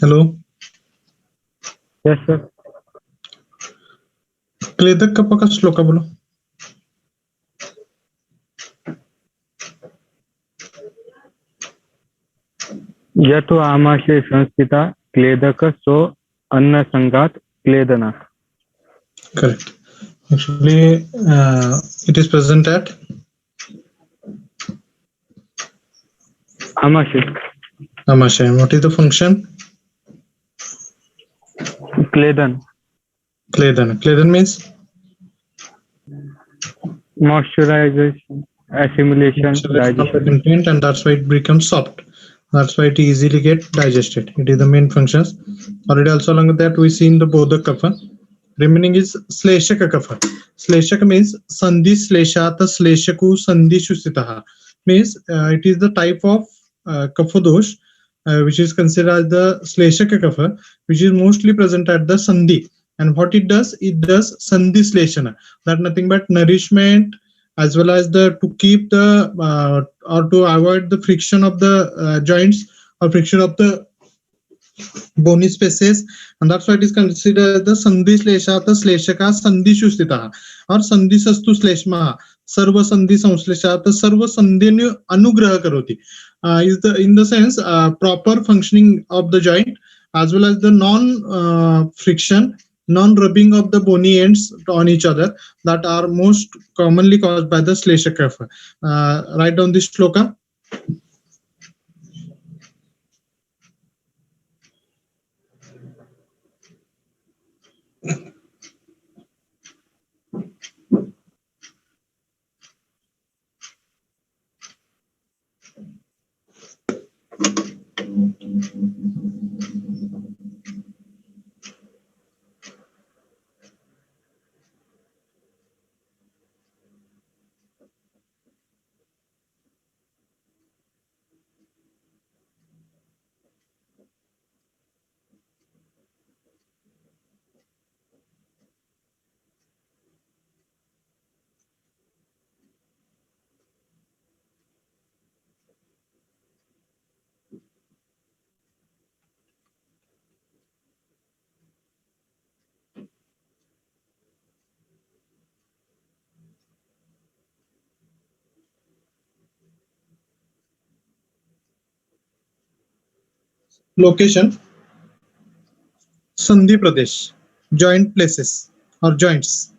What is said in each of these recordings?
Hello. Yes sir. क्लेदक कपक श्लोक बोलो। यतो आमाशय संस्थिता क्लेदक सो अन्न संगात क्लेदना। Correct. Actually, it is present at आमाशय Amashaya. What is the function? क्लेदन Kledan. Kledan means moisturisation assimilation saturation of the digestion. content, and that's why it becomes soft. That's why it easily get digested. It is the main functions. Already also along with that we see in the Bodha kapha. Remaining is Sleshaka kapha. Sleshaka means Sandhi Sleshata Sleshaku Sandhi Shusitaha. Means it is the type of kapha dosh which is considered as the Sleshaka kapha, which is mostly present at the Sandhi. And what it does Sandhi Sleshana. That nothing but nourishment as well as the to keep the or to avoid the friction of the joints or friction of the bony spaces, and that's why it is considered the sandhi slesha the sleshaka sandhishu sthitah or sandhisastu sleshma sarva sandhi samslesha the sarva sandhinu anugraha karoti is the in the sense proper functioning of the joint as well as the non friction, non rubbing of the bony ends on each other that are most commonly caused by the sleshaka. Write down this shloka. Location Sandhi Pradesh, joint places or joints.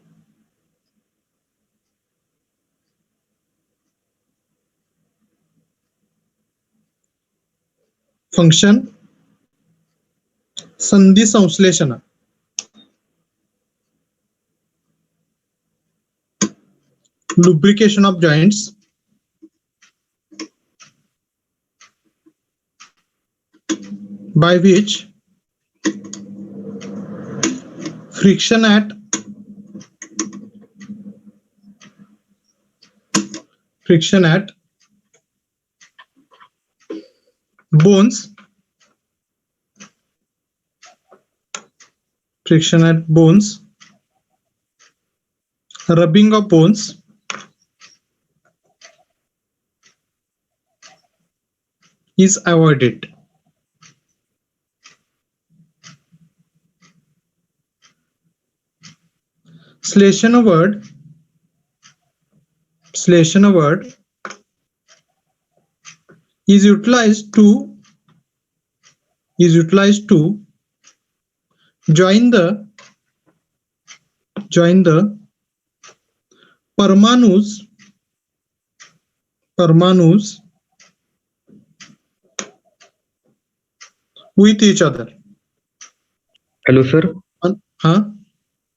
Function Sandhi Samsleshana. Lubrication of joints. By which friction at bones, rubbing of bones, is avoided. Sleshana word is utilized to join the Parmanus with each other. Hello sir, हा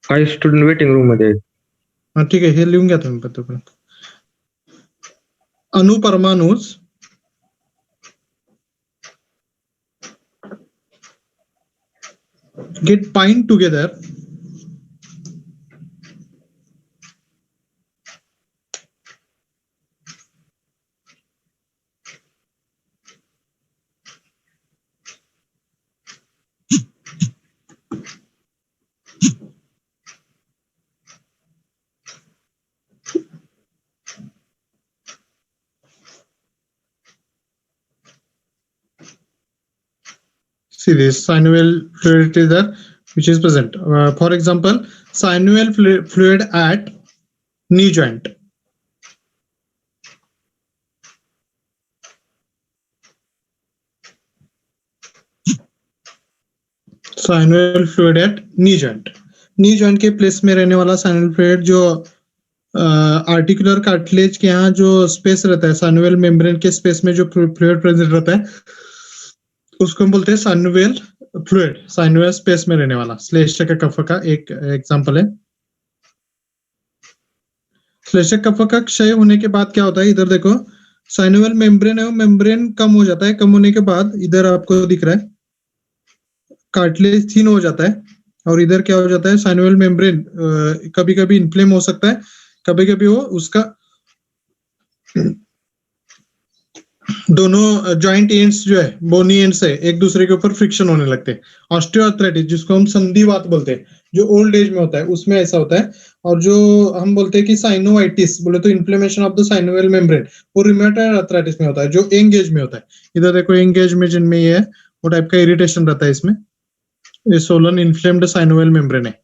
काही student waiting room मध्ये आहेत. ठीक आहे, हे लिहून घ्या तुम्ही पत्रपर्यंत. अणुपरमाणूस get bind together See this synovial fluid is there, which is present. For example, synovial fluid at knee joint. Synovial fluid at knee joint के प्लेस में रहने वाला साइनोवियल फ्लूइड जो आर्टिकुलर कार्टिलेज के यहाँ जो स्पेस रहता है, साइनोवियल मेम्ब्रेन के स्पेस में जो फ्लूइड प्रेजेंट रहता है, उसको हम बोलते हैं साइनोवियल फ्लूइड, साइनोवियल स्पेस में रहने वाला। श्लेष्मक कफ का एक एग्जांपल है। श्लेष्मक कफ का क्षय होने के बाद क्या होता है, इधर देखो साइनोवियल मेम्ब्रेन है, वो मेम्ब्रेन कम हो जाता है। कम होने के बाद इधर आपको दिख रहा है कार्टिलेज थिन हो जाता है, और इधर क्या हो जाता है, साइनोवियल मेम्ब्रेन कभी कभी इन्फ्लेम हो सकता है, कभी कभी वो उसका दोनों जॉइंट एंड्स जो है, बोनी एंड्स है, एक दूसरे के ऊपर फ्रिक्शन होने लगते हैं। ऑस्टियोआर्थराइटिस जिसको हम संधिवात बोलते हैं, जो ओल्ड एज में होता है, उसमें ऐसा होता है। और जो हम बोलते हैं कि साइनोवाइटिस बोले तो inflammation of the synovial membrane, वो रूमेटॉइड आर्थराइटिस में होता है, जो यंग एज में होता है। इधर देखो यंग एज में जिनमें ये है, वो टाइप का इरिटेशन रहता है इसमें। ये सोलन इन्फ्लेम्ड साइनोवियल मेम्ब्रेन है।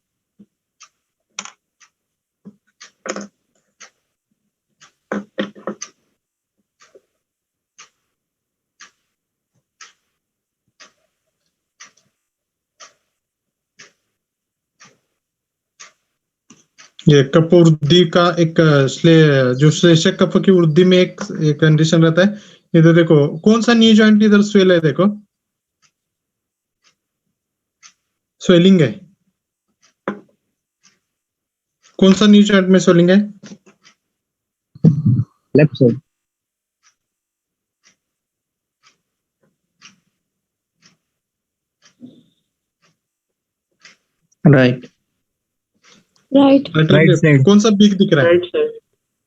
ये कफ वृद्धि का एक जो श्लेष्मक कफ की वृद्धि में एक कंडीशन रहता है। इधर देखो कौन सा नी जॉइंट इधर स्वेल है, देखो स्वेलिंग है। कौन सा नी जॉइंट में स्वेलिंग है? Left side. Right right side. कौन सा बीक दिख रहा है?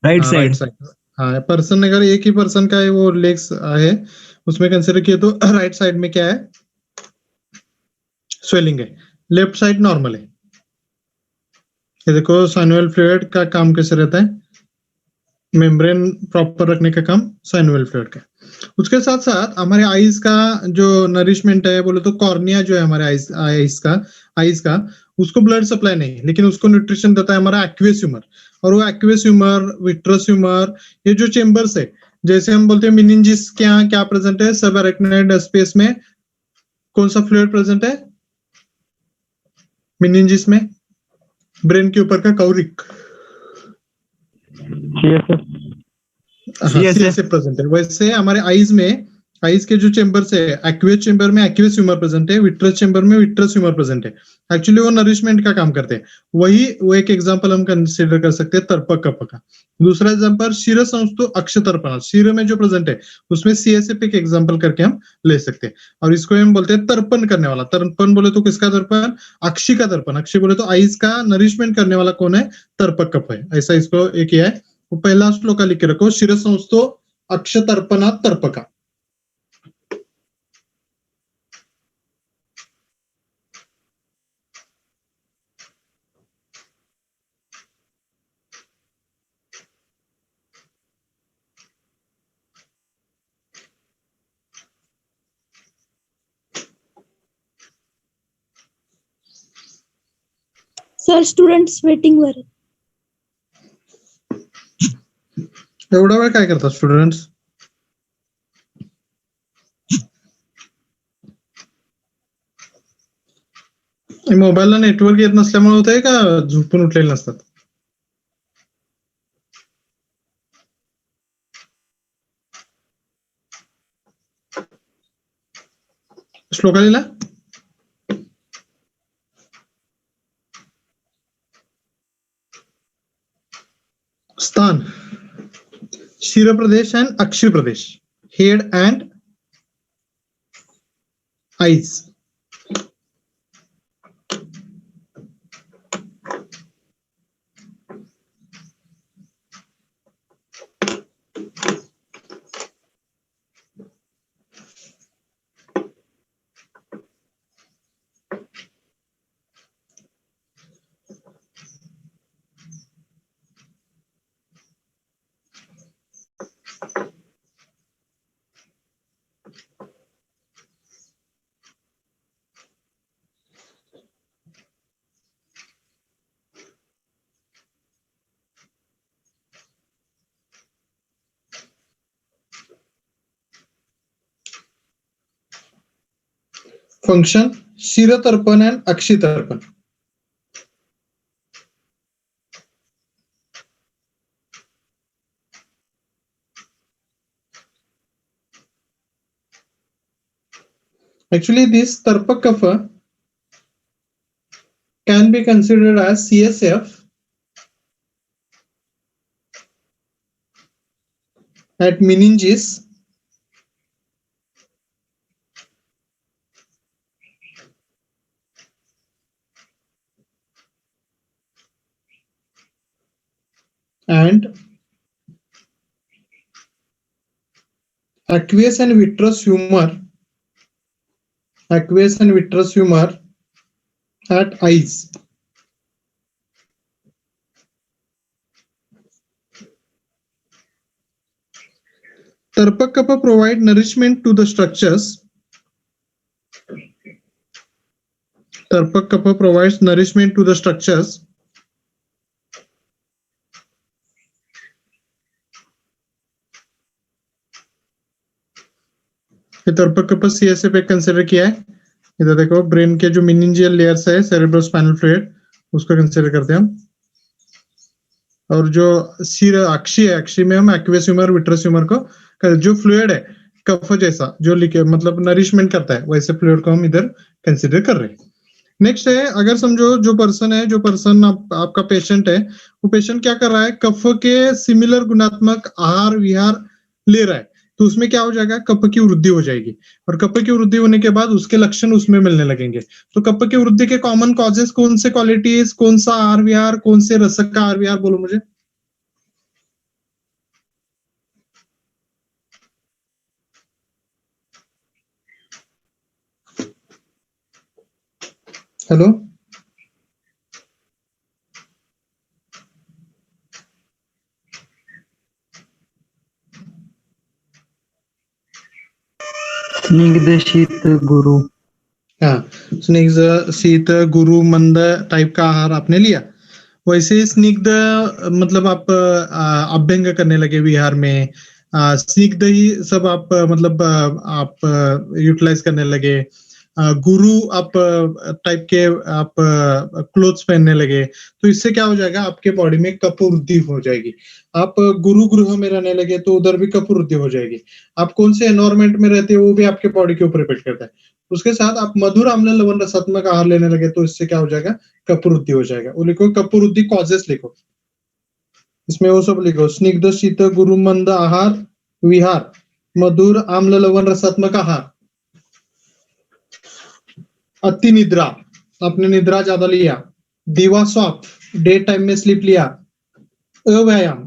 राइट हाँ, साइड। हाँ, पर्सन अगर एक ही पर्सन का है वो लेग्स है, उसमें कंसिडर किए तो राइट साइड में क्या है, स्वेलिंग है। लेफ्ट साइड नॉर्मल है। ये देखो साइनोवियल फ्लूइड का काम कैसे रहता है, मेम्ब्रेन प्रॉपर रखने का काम साइनोवियल फ्लूइड का। उसके साथ साथ हमारे आईज का जो नरिशमेंट है, बोले तो कॉर्निया जो है हमारे आईज का उसको ब्लड सप्लाई नहीं, लेकिन उसको न्यूट्रिशन देता है हमारा एक्वियस ह्यूमर। और वो एक्वियस ह्यूमर, विट्रस ह्यूमर, ये जो चेम्बर्स है, जैसे हम बोलते हैं मिनिंजिस के यहाँ क्या प्रेजेंट है, सब अरेक्नोइड स्पेस में कौन सा फ्लूइड प्रेजेंट है मिनिंजिस में? ब्रेन के ऊपर का कौरिक, CSF प्रेजेंट है। वैसे हमारे आईज के जो चेम्बर्स है, एक्वियस चेम्बर में एक्वियस ह्यूमर प्रेजेंट है, विट्रस चेम्बर में विट्रस ह्यूमर प्रेजेंट है। एक्चुअली वो नरिशमेंट का काम करते हैं। वो एक एग्जांपल हम कंसीडर कर सकते हैं तर्पक कफ का। दूसरा एग्जांपल शिर संस्थो अक्षतर्पण, शिर में जो प्रेजेंट है उसमें CSF एक एग्जांपल करके हम ले सकते हैं। और इसको हम बोलते हैं तर्पण करने वाला। तर्पण बोले तो किसका तर्पण? अक्षी का तर्पण। अक्षी बोले तो आईज का नरिशमेंट करने वाला कौन है? तर्पक कफ है। ऐसा इसको एक किया है। वो पहला श्लोक लिख के रखो, शिर संस्थो अक्षतर्पणा तर्पका। सर स्टुडंट्स वेटिंग वर. एवढा वेळ काय करतात स्टुडंट्स? मोबाईलला नेटवर्क येत नसल्यामुळे होत आहे का झोपून उठलेले नसतात? श्लोकालीला स्थान शिर प्रदेश एंड अक्षी प्रदेश, head and eyes. function Shiratarpan and Akshitarpan. Actually, this Tarpak Kapha can be considered as CSF at meninges and aqueous and vitreous humor at eyes. Tarpak Kapha provide nourishment to the structures. Tarpak Kapha provides nourishment to the structures ये तर्पक कपा CSF पे consider किया है। इधर देखो brain के जो meningeal layers है cerebro spinal fluid उसको कंसीडर करते हैं हम। और जो सिर अक्षी है अक्षी में हम एक्वेस ह्यूमर विट्रस ह्यूमर को जो फ्लूइड है कफ जैसा जो लिखे मतलब नरिशमेंट करता है वैसे फ्लूइड को हम इधर कंसीडर कर रहे हैं। नेक्स्ट है अगर समझो जो पर्सन आपका पेशेंट है वो पेशेंट क्या कर रहा है कफ के सिमिलर गुणात्मक आहार विहार ले रहा है तो उसमें क्या हो जाएगा कफ की वृद्धि हो जाएगी और कफ की वृद्धि होने के बाद उसके लक्षण उसमें मिलने लगेंगे। तो कफ की वृद्धि के कॉमन कॉजेस कौन से क्वालिटीज कौन सा आहार विहार कौन से रसक का आहार विहार बोलो मुझे। हेलो स्निग्ध शीत गुरु। हाँ स्निग्ध शीत गुरु मंद टाइप का आहार आपने लिया वैसे स्निग्ध मतलब आप अभ्यंग करने लगे विहार में स्निग्ध ही सब आप मतलब आप यूटिलाइज करने लगे गुरु आप टाइप के आप क्लोथ्स पहनने लगे तो इससे क्या हो जाएगा आपके बॉडी में कफ वृद्धि हो जाएगी। आप गुरु गृह में रहने लगे तो उधर भी कफ वृद्धि हो जाएगी। आप कौन से एनवायरमेंट में रहते हो वो भी आपके बॉडी के ऊपर डिपेंड करता है। उसके साथ आप मधुर आम्ल लवण रसात्मक आहार लेने लगे तो इससे क्या हो जाएगा कफ वृद्धि हो जाएगा। वो लिखो कफ वृद्धि कॉजेस लिखो इसमें वो सब लिखो स्निग्ध शीत गुरु मंद आहार विहार मधुर आम्ल लवण रसात्मक आहार। अति निद्रा आपने निद्रा ज्यादा लिया दीवा सॉफ्ट डे टाइम में स्लीप लिया अव्यायाम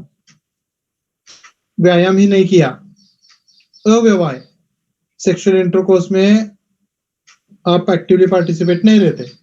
व्यायाम ही नहीं किया अव्यवहार सेक्सुअल इंटरकोर्स में आप एक्टिवली पार्टिसिपेट नहीं लेते।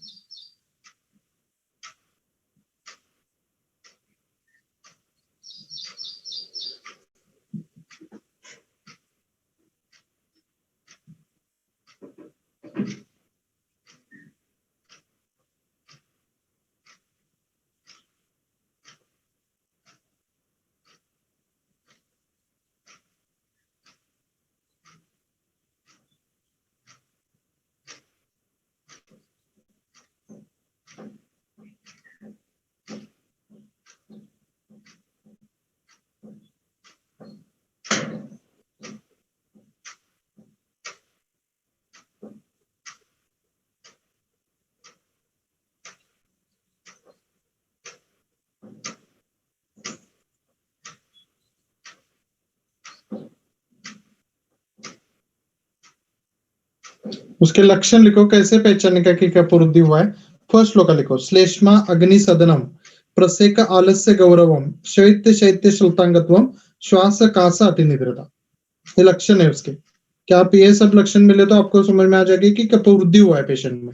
उसके लक्षण लिखो कैसे पहचानने का कि कफ वृद्धि हुआ है। फर्स्ट श्लोका लिखो श्लेष्मा अग्नि सदनम प्रसेक आलस्य गौरवम शैत्य शैत्य श्रुतांगत्वम श्वास कासा अतिनिद्रता ये लक्षण है उसके। क्या आप ये सब लक्षण मिले तो आपको समझ में आ जाएगी कि कफ वृद्धि हुआ है पेशेंट में।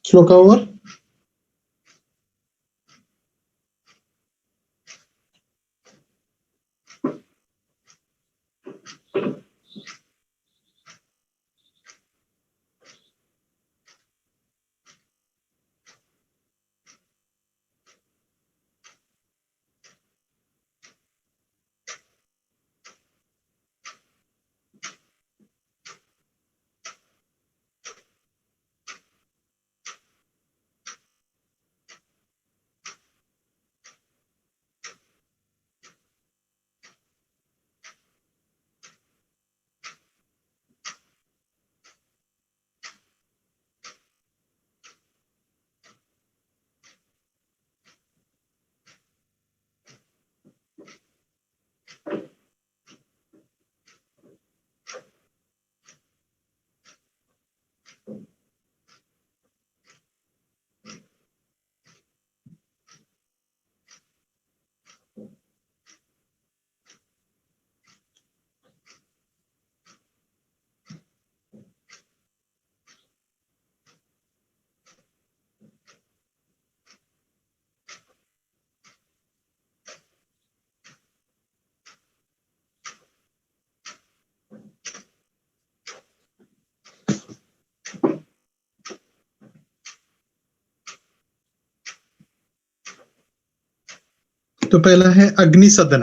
श्लोकावर तो पहला है अग्नि सदन।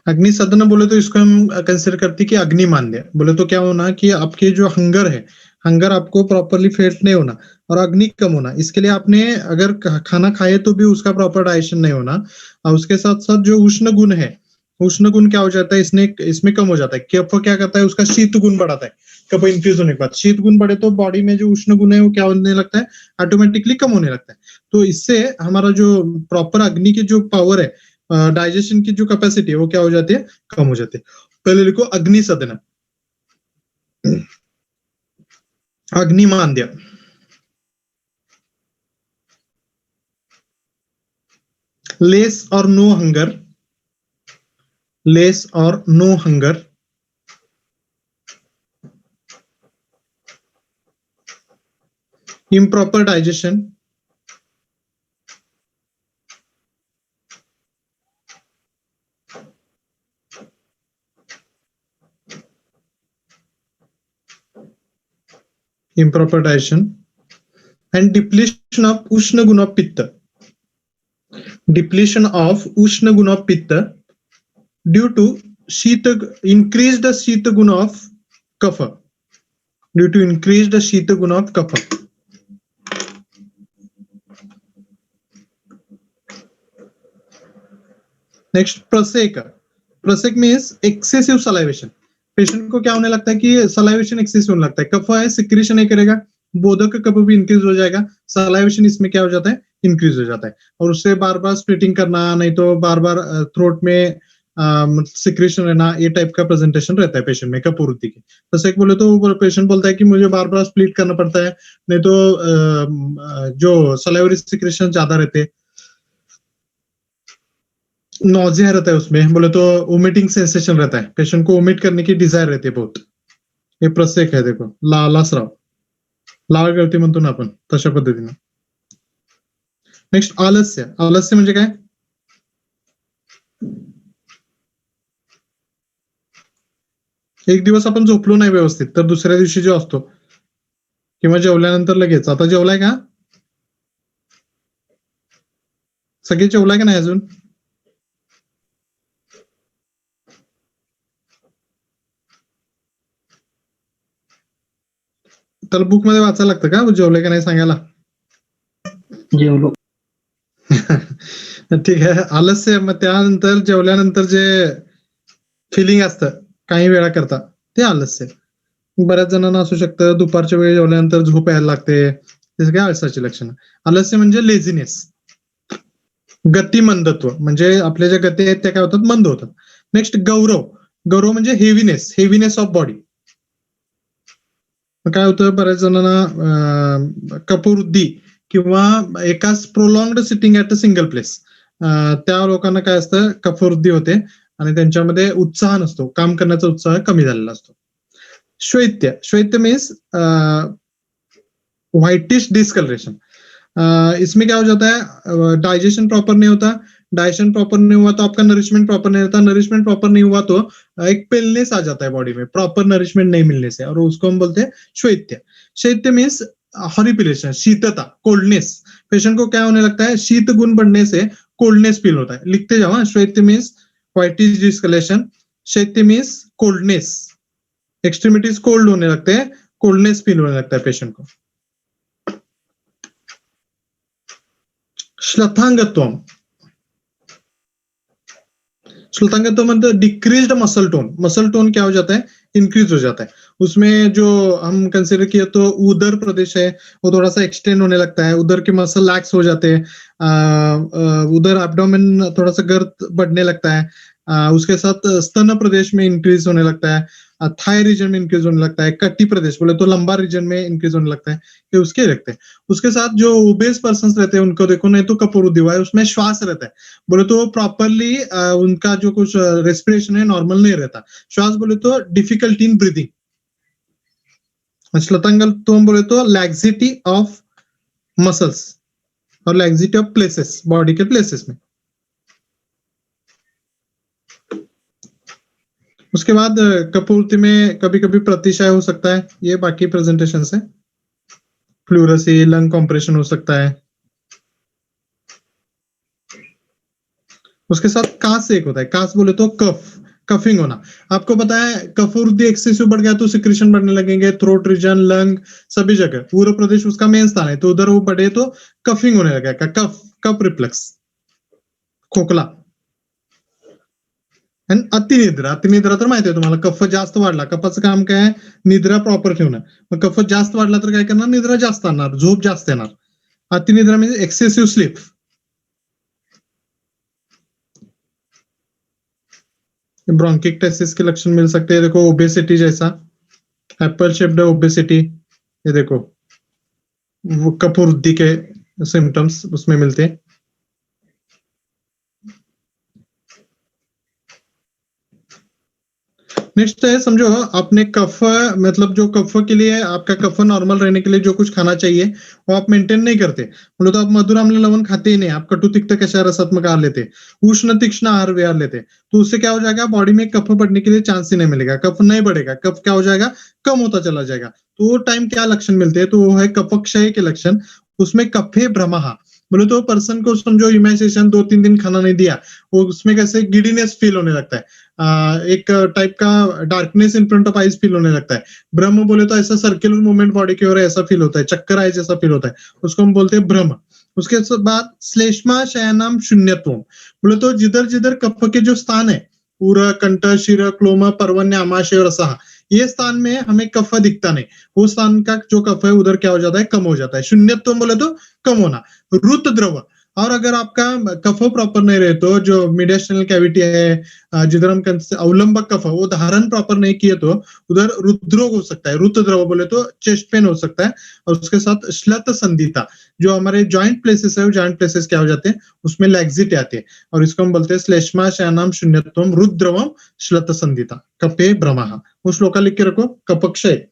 अग्नि सदन बोले तो इसको हम कंसिडर करते हैं कि अग्नि मान्य। बोले तो क्या होना कि आपके जो हंगर है, हंगर आपको प्रॉपरली फेट नहीं होना और अग्नि कम होना। इसके लिए आपने अगर खाना खाए तो भी उसका प्रॉपर डाइजेशन नहीं होना। और उसके साथ साथ जो उष्ण गुण है, उष्ण गुण क्या हो जाता है इसमें कम हो जाता है। कफ क्या करता है, उसका शीत गुण बढ़ाता है। कफ इंक्रीज होने के बाद शीत गुण बढ़े तो बॉडी में जो उष्ण गुण है वो क्या होने लगता है, ऑटोमेटिकली कम होने लगता है। तो इससे हमारा जो प्रॉपर अग्नि की जो पावर है, डाइजेशन की जो कैपेसिटी है वो क्या हो जाती है, कम हो जाती है। पहले लिखो अग्नि सदन, अग्निमांद्य। लेस और नो हंगर, लेस और no hunger. improper digestion, improper digestion and depletion of ushna guna pitta, depletion of ushna guna pitta due to shita, increase the shita guna of kapha, due to increase the shita guna of kapha. Next प्रसेक। प्रसेक means excessive salivation. Patient को क्या होने लगता है कि salivation excessive होने लगता है। कफ है, सिक्रीशन नहीं करेगा, बोधक कफ भी इंक्रीज हो जाएगा, सलाइवेशन इसमें क्या हो जाता है, इंक्रीज हो जाता है। और उससे बार बार स्प्लिटिंग करना, नहीं तो बार बार थ्रोट में सिक्रीशन रहना, ये टाइप का प्रेजेंटेशन रहता है पेशेंट में कपूर्ति की। प्रसेक बोले तो पेशेंट बोलता है कि मुझे बार बार स्प्लिट करना पड़ता है, नहीं तो जो सलाइवरी सिक्रीशन ज्यादा रहते हैं, नॉजिया रहता है उसमें। बोले तो वोमिटिंग सेंसेशन रहता है, पेशेंट को वोमिट करने की डिजायर रहती है बहुत। हे प्रसेक आहे, देखो लालास्राव, लाळ गळती म्हणतो ना आपण, तशा पद्धतीने। नेक्स्ट आलस्य। आलस्य म्हणजे काय, एक दिवस आपण झोपलो नाही व्यवस्थित तर दुसऱ्या दिवशी जो असतो, किंवा जेवल्यानंतर लगेच, आता जेवलाय का सगळे, जेवलाय का नाही अजून, तर बुक मध्ये वाचायला लागतं का जेवलंय का नाही सांगायला? जेवलो. ठीक आहे, आलस्य। मग त्यानंतर जेवल्यानंतर जे फिलिंग असतं काही वेळा करता, ते आलस्य। बऱ्याच जणांना असू शकतं दुपारच्या वेळी जेवल्यानंतर झोप यायला लागते, ते सगळे आळसाची लक्षणं। आलस्य म्हणजे लेझिनेस, गतिमंदत्व, म्हणजे आपल्या ज्या गती आहेत त्या काय होतात, मंद होतात। नेक्स्ट गौरव। गौरव म्हणजे हेवीनेस, हेवीनेस ऑफ बॉडी। काय होतं, बऱ्याच जणांना कपूवृद्धी किंवा एकाच प्रोलॉंग्ड sitting at a single place, त्या लोकांना काय असतं, कफवृद्धी होते आणि त्यांच्यामध्ये उत्साह नसतो, काम करण्याचा उत्साह कमी झालेला असतो। श्वेत्य। श्वेत्य मीन्स व्हाईटिश डिस्कलरेशन, इसमें क्या हो जाता है, डाइजेशन प्रॉपर नहीं होता, डाइजेशन प्रॉपर नहीं हुआ तो आपका नरिशमेंट प्रॉपर नहीं रहता, नरिशमेंट प्रॉपर नहीं हुआ तो एक पेलनेस आ जाता है बॉडी में प्रॉपर नरिशमेंट नहीं मिलने से, और उसको हम बोलते हैं शैत्य। शैत्य मीन्स हॉरिपिलेशन, शीतता, कोल्डनेस। पेशेंट को क्या होने लगता है, शीत गुण बढ़ने से कोल्डनेस फील होता है। लिखते जाओ, शैत्य मीन्स व्हाइटिश डिस्कलेशन, शैत्य मीन्स कोल्डनेस, एक्सट्रीमिटीज कोल्ड होने लगते हैं, कोल्डनेस फील होने लगता है पेशेंट को। श्लथांगत्वम, श्लथांगत्व मतलब decreased muscle tone. Muscle tone क्या हो जाता है, इंक्रीज हो जाता है। उसमें जो हम कंसीडर किया तो उदर प्रदेश है वो थोड़ा सा एक्सटेंड होने लगता है, उदर के मसल लैक्स हो जाते हैं, उदर एब्डोमेन थोड़ा सा गर्द बढ़ने लगता है, उसके साथ स्तन प्रदेश में इंक्रीज होने लगता है, थाई रीजन में इंक्रीज होने लगता है, कटी प्रदेश बोले तो लंबा रीजन में इंक्रीज होने लगता है, ये उसके रखते हैं। उसके साथ जो ओबेस पर्सन रहते हैं उनको देखो, नहीं तो कपूरुद्धि हुआ है, उसमें श्वास रहता है, बोले तो प्रॉपरली उनका जो कुछ रेस्पिरेशन है नॉर्मल नहीं रहता, श्वास बोले तो डिफिकल्टी इन ब्रीदिंग। श्लथांगत्वम बोले तो लैक्सिटी ऑफ मसल्स और लैक्सिटी ऑफ प्लेसेस, बॉडी के प्लेसेस में। उसके बाद कपूर्ति में कभी कभी प्रतिशय हो सकता है, ये बाकी प्रेजेंटेशन से। प्लूरसी, लंग कॉम्प्रेशन हो सकता है। उसके साथ कास एक होता है, कास बोले तो कफ, कफिंग होना। आपको पता है कफूर्दी एक्सेसिव बढ़ गया तो सिक्रेशन बढ़ने लगेंगे, थ्रोट रीजन, लंग, सभी जगह। पूर्व प्रदेश उसका मेन स्थान है, तो उधर वो बढ़े तो कफिंग होने लगेगा, कफ, कफ रिफ्लेक्स, खोकला। आणि अतिनिद्रा, अतिनिद्रा तर माहिती आहे तुम्हाला, कफ जास्त वाढला, कफाचं काम काय आहे, निद्रा प्रॉपर ठेवणं। मग कफ जास्त वाढला तर काय करणार, निद्रा जास्त आणणार, झोप जास्त येणार। अतिनिद्रा म्हणजे एक्सेसिव्ह स्लीप। ब्रोंकिक्टेसिस के लक्षण मिल सकते हैं, देखो ओबेसिटी जैसा, एप्पल शेप्ड ओबेसिटी, ये देखो वो कपूर्ति के सिम्टम्स उसमें मिलते हैं। नेक्स्ट है, समझो आपने कफ, मतलब जो कफ के लिए, आपका कफ नॉर्मल रहने के लिए जो कुछ खाना चाहिए वो आप मेंटेन नहीं करते, बोलो तो आप मधुर अम्ल लवण खाते ही नहीं, आप कटु तिक्त कषाय रसात्मक आहार लेते, उष्ण तीक्ष्ण आहार विहार लेते, तो उससे क्या हो जाएगा, बॉडी में कफ बढ़ने के लिए चांस ही नहीं मिलेगा, कफ नहीं बढ़ेगा, कफ क्या हो जाएगा, कम होता चला जाएगा। तो वो टाइम क्या लक्षण मिलते हैं, तो वो है कफक्षय के लक्षण। उसमें कफे भ्रमः, बोले तो पर्सन को समझो इमेजिनेशन 2-3 दिन खाना नहीं दिया, वो उसमें कैसे गिडीनेस फील होने लगता है, एक टाइप का darkness in front of eyes feel होने लगता है। भ्रम बोले तो ऐसा सर्कुलर मूवमेंट बॉडी की ओर ऐसा फील होता है, चक्कर आए जैसा फील होता है, उसको हम बोलते हैं भ्रम। उसके बाद श्लेष्मा शयनम शून्यत्व, बोले तो जिधर जिधर कफ के जो स्थान है, पूरा कंठ, शिर, क्लोम, पर्वण्य, आमाशय और रसः, ये स्थान में हमें कफ दिखता नहीं, वो स्थान का जो कफ है उधर क्या हो जाता है, कम हो जाता है। शून्यत्व बोले तो कम होना। रुत द्रव, और अगर आपका कफ प्रॉपर नहीं रहे तो जो मीडियस्टर्नल कैविटी है, जिधर हम अवलंबक कफ, वो धारण प्रॉपर नहीं किए तो उधर रुद्रोग हो सकता है। रुत द्रव बोले तो चेस्ट पेन हो सकता है, और उसके साथ श्लथ संधिता, जो हमारे जॉइंट प्लेसेस है, वो जॉइंट प्लेसेस क्या हो जाते हैं, उसमें लैक्सिटी आती है, और इसको हम बोलते हैं श्लेष्मा शयनम शून्यत्वम रुद्रवम श्लथ संधिता कफे भ्रमः। वो श्लोका लिख के रखो, कफक्षय।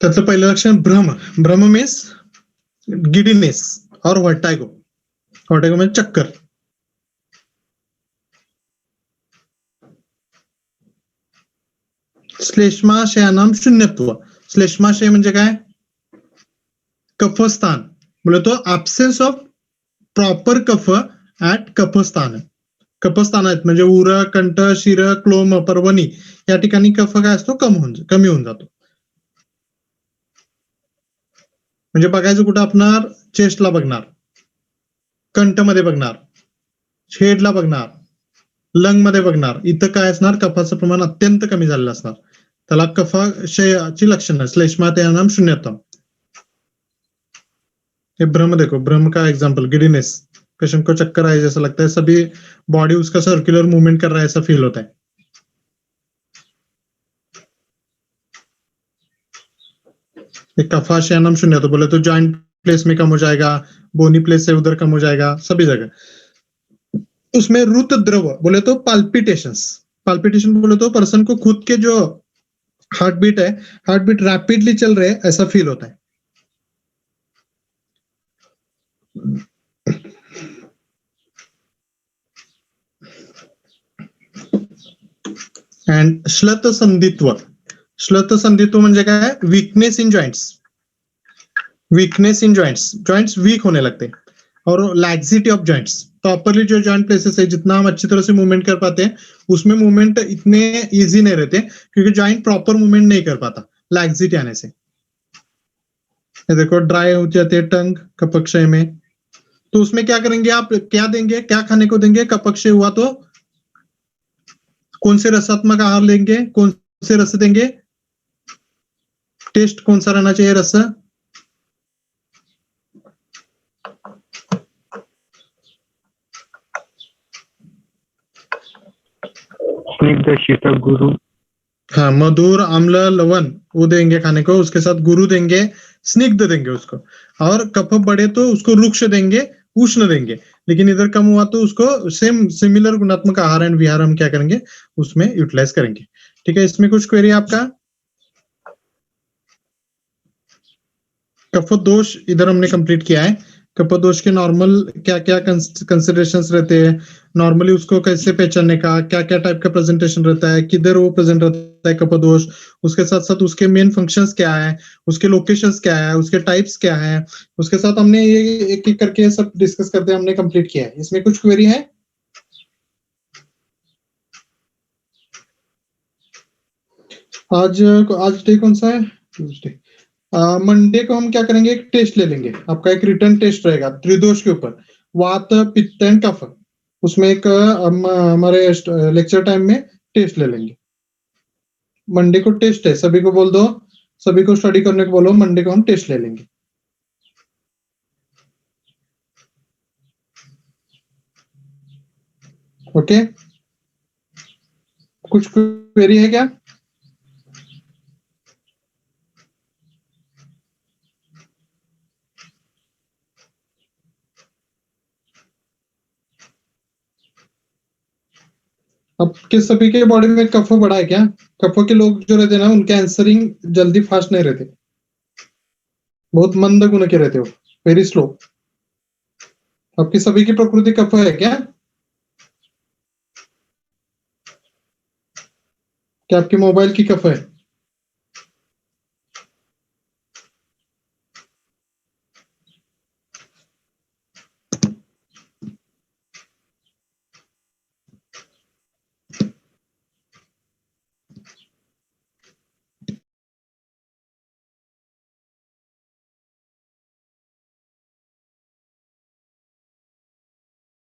त्यातलं पहिलं लक्षण भ्रम, भ्रम मीन्स गिडीनेस और वर्टागो, वर्टागो म्हणजे चक्कर। श्लेष्माशयानाम शून्यत्व, श्लेष्माशय म्हणजे काय, कफस्थान, बोले तो ऍब्सेंस ऑफ प्रॉपर कफ ऍट कफस्थान, कफस्थान आहेत म्हणजे उर, कंठ, शिर, क्लोम, पर्वणी या ठिकाणी कफ काय असतो कमी होऊन जातो. म्हणजे बघायचं कुठं आपणार, चेस्टला बघणार, कंठमध्ये बघणार, हेडला बघणार, लंग मध्ये बघणार. इथं काय असणार, कफाचं प्रमाण अत्यंत कमी झालेलं असणार. त्याला कफाक्षयाची लक्षणं, श्लेष्मातेयानाम शून्यतम. ये भ्रम देखो, भ्रम का एग्जाम्पल, गिडीनेस, पेशेंट को चक्कर आए जैसा लगता है, सभी बॉडी उसका सर्कुलर मूवमेंट कर रहा है ऐसा फील होता है. कफाशयनम शून्य, तो बोले तो जॉइंट प्लेस में कम हो जाएगा, बोनी प्लेस से उधर कम हो जाएगा, सभी जगह. उसमें रुत द्रव बोले तो पाल्पिटेशंस, पाल्पिटेशन बोले तो पर्सन को खुद के जो हार्ट बीट है, हार्ट बीट रैपिडली चल रहे ऐसा फील होता है. एंड श्लत संधित्व, श्लत संधित्व म्हणजे काय, weakness in joints, weakness in joints, joints weak होने लगते हैं. और लैक्सिटी ऑफ जॉइंट्स, प्रॉपरली जो जॉइंट प्लेसेस है जितना हम अच्छी तरह से मूवमेंट कर पाते हैं उसमें मूवमेंट इतने इजी नहीं रहते क्योंकि जॉइंट प्रॉपर मूवमेंट नहीं कर पाता लैक्सिटी आने से. ये देखो ड्राई हो जाती है टंग कपक्षय में, तो उसमें क्या करेंगे आप, क्या देंगे, क्या खाने को देंगे. कपक्षय हुआ तो कौन से रसात्मक आहार लेंगे, कौन से रस देंगे, टेस्ट कौन सा रहना चाहिए रस. स्निग्ध शीतल गुरु. हाँ, मधुर, अम्ल, लवण वो देंगे खाने को, उसके साथ गुरु देंगे, स्निग्ध देंगे उसको. और कफ बढ़े तो उसको रुक्ष देंगे, उष्ण देंगे. लेकिन इधर कम हुआ तो उसको सेम सिमिलर गुणात्मक आहार एंड विहार हम क्या करेंगे उसमें यूटिलाइज करेंगे. ठीक है, इसमें कुछ क्वेरी आपका. कफ दोष इधर हमने कंप्लीट किया है. कफ दोष के नॉर्मल क्या क्या कंसिडरेशंस रहते हैं, नॉर्मली उसको कैसे पहचानने का, क्या क्या टाइप का प्रेजेंटेशन रहता है, किधर वो प्रेजेंट रहता है कफ दोष, उसके साथ साथ उसके मेन फंक्शंस क्या है, उसके लोकेशंस क्या है, उसके टाइप्स क्या है, उसके साथ हमने ये एक एक करके सब डिस्कस करते हमने कंप्लीट किया है. इसमें कुछ क्वेरी है. आज आज डे कौन सा है, ट्यूजडे. मंडे को हम क्या करेंगे, एक टेस्ट ले लेंगे. आपका एक रिटर्न टेस्ट रहेगा त्रिदोष के ऊपर, वात, पित्त एंड कफ. उसमें एक हम हमारे लेक्चर टाइम में टेस्ट ले लेंगे. मंडे को टेस्ट है, सभी को बोल दो, सभी को स्टडी करने को बोलो. मंडे को हम टेस्ट ले लेंगे. ओके, कुछ क्वेरी है क्या. अब किस सभी के बॉडी में कफ बढ़ा है क्या, कफ के लोग जो रहते हैं ना उनके आंसरिंग जल्दी फास्ट नहीं रहते, बहुत मंद गुण के रहते हो, वेरी स्लो. आपकी सभी की प्रकृति कफ है क्या, क्या आपके मोबाइल की कफ है.